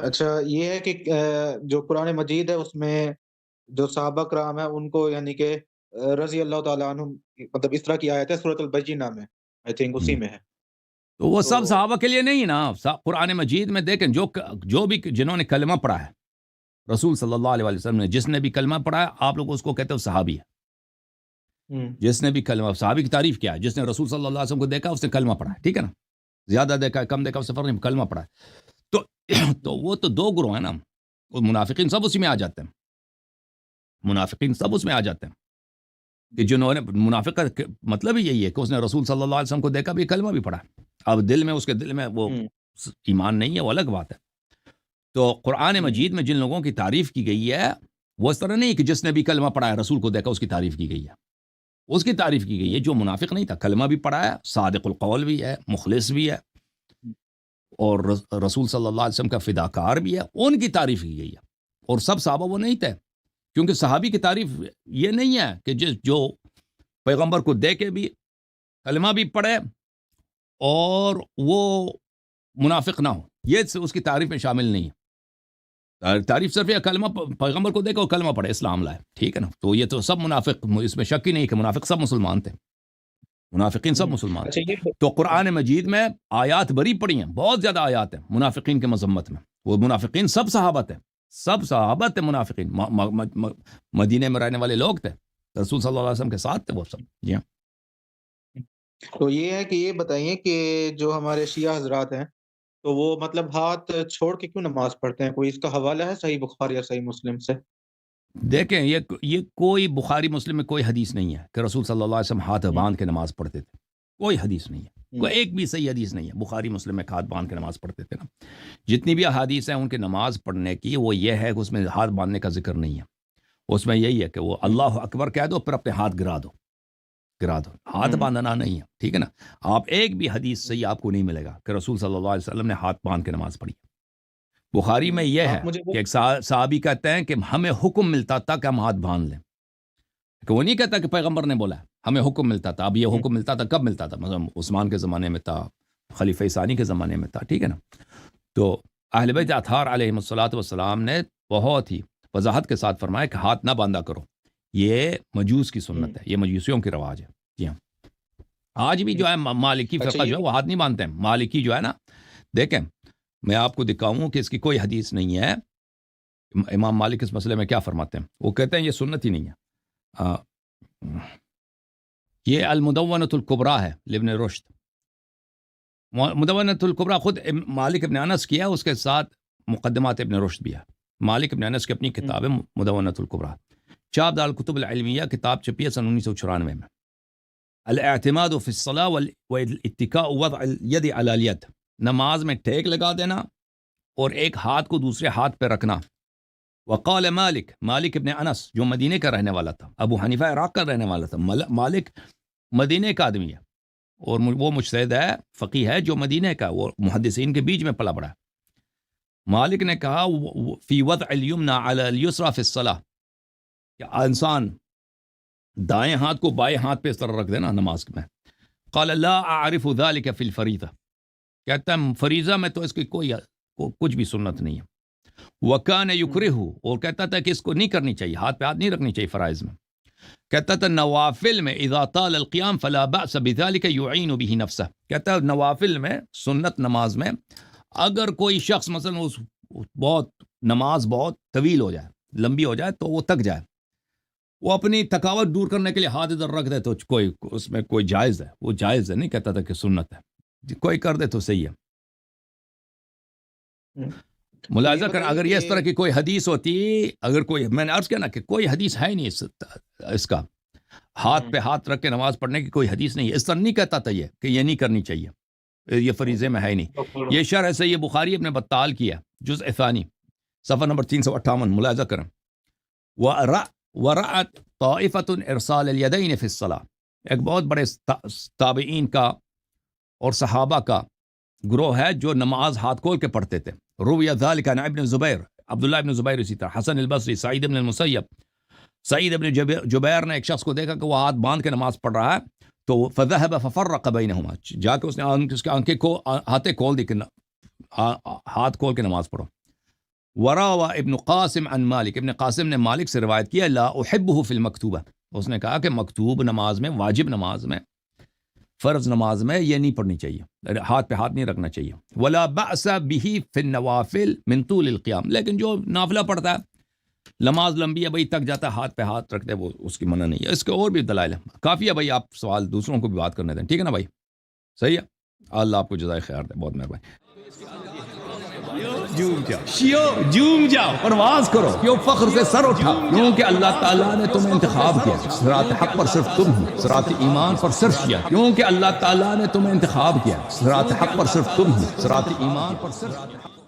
اچھا یہ ہے کہ جو قرآن مجید ہے اس میں جو صحابہ کرام ہیں ان کو یعنی کہ رضی اللہ تعالیٰ عنہم، مطلب اس طرح کی آیت ہے سورۃ البینہ میں، آئی تھنک اسی ہم۔ میں ہے تو وہ تو سب صحابہ کے لیے نہیں نا، قرآن مجید میں دیکھیں جو بھی جنہوں نے کلمہ پڑھا ہے رسول صلی اللہ علیہ وسلم نے، جس نے بھی کلمہ پڑھا ہے آپ لوگ اس کو کہتے ہو صحابی ہے. ہوں، جس نے بھی کلمہ، صحابی کی تعریف کیا ہے، جس نے رسول صلی اللہ علیہ وسلم کو دیکھا اس نے کلمہ پڑھا ہے، ٹھیک ہے نا، زیادہ دیکھا ہے کم دیکھا اس سے فرق نہیں، کلمہ پڑھا ہے. تو تو وہ تو دو گروہ ہیں نا، وہ منافقین سب اسی میں آ جاتے ہیں، منافقین سب اس میں آ جاتے ہیں کہ جنہوں نے منافق کا مطلب ہی یہی ہے کہ اس نے رسول صلی اللہ علیہ وسلم کو دیکھا بھی، کلمہ بھی پڑھا. اب دل میں، اس کے دل میں وہ ہوں، ایمان نہیں ہے، وہ الگ بات ہے. تو قرآن ہوں، مجید میں جن لوگوں کی تعریف کی گئی ہے وہ اس طرح نہیں کہ جس نے بھی کلمہ پڑھا ہے رسول کو دیکھا اس کی تعریف کی گئی ہے. اس کی تعریف کی گئی ہے جو منافق نہیں تھا، کلمہ بھی پڑھا ہے، صادق القول بھی ہے، مخلص بھی ہے، اور رسول صلی اللہ علیہ وسلم کا فداکار بھی ہے، ان کی تعریف کی گئی ہے. اور سب صحابہ وہ نہیں تھے، کیونکہ صحابی کی تعریف یہ نہیں ہے کہ جو پیغمبر کو دیکھے بھی، کلمہ بھی پڑھے اور وہ منافق نہ ہو، یہ اس کی تعریف میں شامل نہیں ہے. تعریف صرف یہ کلمہ پیغمبر کو دیکھو کلمہ پڑھے اسلام لائے، ٹھیک ہے نا. تو یہ تو سب منافق، اس میں شک ہی نہیں کہ منافق سب مسلمان تھے، منافقین سب ہوں. مسلمان اچھا تھے. یہ تو قرآن مجید میں آیات بری پڑی ہیں، بہت زیادہ آیات ہیں منافقین کے مذمت میں. وہ منافقین سب صحابت ہیں، سب صحابت ہیں منافقین، مدینے میں رہنے والے لوگ تھے، رسول صلی اللہ علیہ وسلم کے ساتھ تھے وہ سب. جی ہاں. تو یہ ہے کہ یہ بتائیے کہ جو ہمارے شیعہ حضرات ہیں تو وہ مطلب ہاتھ چھوڑ کے کیوں نماز پڑھتے ہیں؟ کوئی اس کا حوالہ ہے صحیح بخاری یا صحیح مسلم سے؟ دیکھیں یہ کوئی بخاری مسلم میں کوئی حدیث نہیں ہے کہ رسول صلی اللہ علیہ وسلم ہاتھ ہوں، باندھ کے نماز پڑھتے تھے، کوئی حدیث نہیں ہے، ہوں، کوئی ایک بھی صحیح حدیث نہیں ہے بخاری مسلم میں ہاتھ باندھ کے نماز پڑھتے تھے نا. جتنی بھی احادیث ہیں ان کے نماز پڑھنے کی وہ یہ ہے کہ اس میں ہاتھ باندھنے کا ذکر نہیں ہے. اس میں یہی ہے کہ وہ ہوں، اللہ اکبر کہہ دو پھر اپنے ہاتھ گرا دو، گرا دو، ہاتھ ہوں، باندھنا نہیں ہے، ٹھیک ہے نا. آپ ایک بھی حدیث صحیح آپ کو نہیں ملے گا کہ رسول صلی اللہ علیہ وسلم نے ہاتھ باندھ کے نماز پڑھی. بخاری میں یہ ہے آپ مجھے وہ کہ ایک صحابی کہتے ہیں کہ ہمیں حکم ملتا تھا کہ ہم ہاتھ باندھ لیں، کہ وہ نہیں کہتا کہ پیغمبر نے بولا ہے، ہمیں حکم ملتا تھا. اب یہ ہوں، حکم ملتا تھا کب ملتا تھا؟ مثلا عثمان کے زمانے میں تھا، خلیفہ ثانی کے زمانے میں تھا، ٹھیک ہے نا. تو اہل بیت اطہار علیہم الصلوۃ والسلام نے بہت ہی وضاحت کے ساتھ فرمایا کہ ہاتھ نہ باندھا کرو، یہ مجوس کی ہوں، سنت ہے، یہ مجوسیوں کی رواج ہے. جی ہاں. آج بھی ہوں. جو ہے مالکی اچھا فرقہ جو ہے یہ وہ ہاتھ نہیں باندھتے ہیں. مالکی جو ہے نا، دیکھیں میں آپ کو دکھاؤں کہ اس کی کوئی حدیث نہیں ہے. امام مالک اس مسئلے میں کیا فرماتے ہیں؟ وہ کہتے ہیں یہ سنت ہی نہیں ہے. آ، یہ المدونۃ الکبریٰ ہے لابن رشد. مدونۃ الکبریٰ خود مالک ابن انس کی ہے، اس کے ساتھ مقدمات ابن رشد بھی ہے. مالک ابن انس کی اپنی ہوں، کتاب ہے مدونۃ الکبریٰ، چاپ دار الکتب العلمیہ، کتاب چھپی ہے سن 1994 میں. الاعتماد فی الصلاۃ والاتکاء وضع الید علی الید، نماز میں ٹیک لگا دینا اور ایک ہاتھ کو دوسرے ہاتھ پہ رکھنا. وقال مالک ابن انس جو مدینے کا رہنے والا تھا، ابو حنیفہ عراق کا رہنے والا تھا، مالک مدینے کا آدمی ہے اور وہ مجتہد ہے، فقیہ ہے جو مدینے کا، وہ محدثین کے بیچ میں پلا بڑا ہے. مالک نے کہا فی وضع الیمنى علی الیسرى فی الصلاۃ، کہ انسان دائیں ہاتھ کو بائیں ہاتھ پہ اس طرح رکھ دینا نماز میں. قال لا اعرف ذلك فی الفریضہ، کہتا ہے فریضہ میں تو اس کی کچھ بھی سنت نہیں ہے. وکان ہوں، یکرہ، اور کہتا تھا کہ اس کو نہیں کرنی چاہیے، ہاتھ پہ ہاتھ نہیں رکھنی چاہیے فرائض میں. کہتا تھا نوافل میں اذا طال القیام فلا بأس بذلك يعین به نفسه، کہتا ہے نوافل میں، سنت نماز میں اگر کوئی شخص مثلا نماز بہت طویل ہو جائے، لمبی ہو جائے، تو وہ تک جائے، وہ اپنی تھکاوٹ دور کرنے کے لیے ہاتھ ادھر رکھ دے تو کوئی اس میں کوئی جائز ہے، وہ جائز ہے، نہیں کہتا تھا کہ سنت ہے، کوئی کر دے تو صحیح ہے. ہوں. تو یہ ملاحظہ کر، بتائیے اگر یہ اس کہ طرح کی کوئی حدیث ہوتی، اگر کوئی، میں نے عرض کیا نا کہ کوئی حدیث ہے نہیں اس کا ہاتھ ہوں، پہ ہاتھ رکھ کے نماز پڑھنے کی کوئی حدیث نہیں ہے. اس طرح نہیں کہتا تھا یہ کہ یہ نہیں کرنی چاہیے، یہ فریضے میں ہے نہیں. یہ شرح سے یہ بخاری ابن بطال کی ہے، جزء ثانی، صفحہ نمبر 358، ملاحظہ کریں. ورأت طائفة ارسال الیدین فی الصلاۃ، ایک بہت بڑے تابعین کا اور صحابہ کا گروہ ہے جو نماز ہاتھ کھول کے پڑھتے تھے. روی ذلک عن ابن زبیر، عبداللہ ابن زبیر، اسی طرح حسن البصری، سعید ابن المسیب، سعید ابن جبیر نے ایک شخص کو دیکھا کہ وہ ہاتھ باندھ کے نماز پڑھ رہا ہے، تو فذهب ففرق بینہما، جا کے اس نے اس کے آنکھیں ہاتھیں کھول دی کہ ہاتھ کھول کے نماز پڑھو. وراوى ابن قاسم عن مالک، ابن قاسم نے مالک سے روایت کیا لا احبه فی المکتوبہ، اس نے کہا کہ مکتوب نماز میں، واجب نماز میں، فرض نماز میں یہ نہیں پڑھنی چاہیے، ہاتھ پہ ہاتھ نہیں رکھنا چاہیے. ولا بأس به فی النوافل من طول القیام، لیکن جو نافلہ پڑھتا ہے نماز لمبی ہے بھائی تک جاتا ہے ہاتھ پہ ہاتھ رکھتے وہ اس کی منع نہیں ہے. اس کے اور بھی دلائل ہیں کافی ہے بھائی، آپ سوال دوسروں کو بھی بات کرنے دیں، ٹھیک ہے نا بھائی؟ صحیح ہے، اللہ آپ کو جزائے خیر دے، بہت مہربانی. جھوم جاؤ پرواز کرو، کیوں فخر سے سر اٹھا، کیونکہ اللہ تعالیٰ نے تمہیں انتخاب کیا، صراط حق پر صرف تم ہو، صراط ایمان پر صرف کیا، کیونکہ اللہ تعالیٰ نے تمہیں انتخاب کیا، صراط حق پر صرف تم ہو، صراط ایمان پر صرف